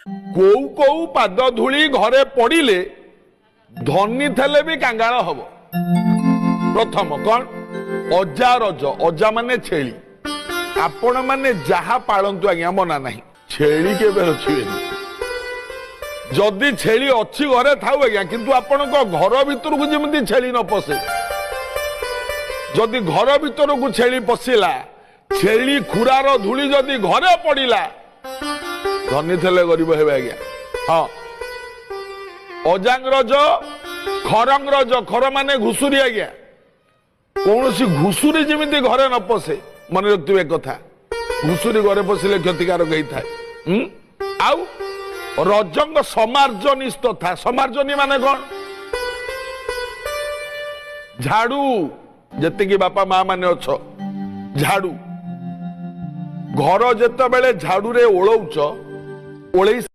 କୋଉ କୋଉ ପାଦ ଧୂଳି ଘରେ ପଡ଼ିଲେ ଧନୀ ଥିଲେ ବି କାଙ୍ଗାଳ ହବ। ପ୍ରଥମ କଣ? ଅଜା ରଜ। ଅଜା ମାନେ ଛେଳି। ଆପଣ ମାନେ ଯାହା ପାଳନ୍ତୁ ଆଜ୍ଞା, ମନା ନାହିଁ, ଛେଳି କେବେ ରଖିବେନି। ଯଦି ଛେଳି ଅଛି ଘରେ ଥାଉ ଆଜ୍ଞା, କିନ୍ତୁ ଆପଣଙ୍କ ଘର ଭିତରକୁ ଯେମିତି ଛେଳି ନ ପଶେ। ଯଦି ଘର ଭିତରକୁ ଛେଳି ପଶିଲା, ଛେଳି ଖୁରାର ଧୂଳି ଯଦି ଘରେ ପଡ଼ିଲା, ଧନୀ ଥିଲେ ଗରିବ ହେବେ ଆଜ୍ଞା। ହଁ, ଅଜାଙ୍ଗ ରଜ, ଖରଙ୍ଗ ରଜ। ଖର ମାନେ ଘୁଷୁରୀ ଆଜ୍ଞା। କୌଣସି ଘୁଷୁରୀ ଯେମିତି ଘରେ ନ ପଶେ, ମନେ ରଖିଥିବେ କଥା। ଘୁଷୁରୀ ଘରେ ପଶିଲେ କ୍ଷତିକାରକ ହେଇଥାଏ। ଆଉ ରଜଙ୍କ ସମାର୍ଜନୀ ତଥା। ସମାର୍ଜନୀ ମାନେ କଣ? ଝାଡୁ। ଯେତିକି ବାପା ମା ମାନେ ଅଛ, ଝାଡୁ। ଘର ଯେତେବେଳେ ଝାଡୁରେ ଓଳଉଛ, ଓଳେଇ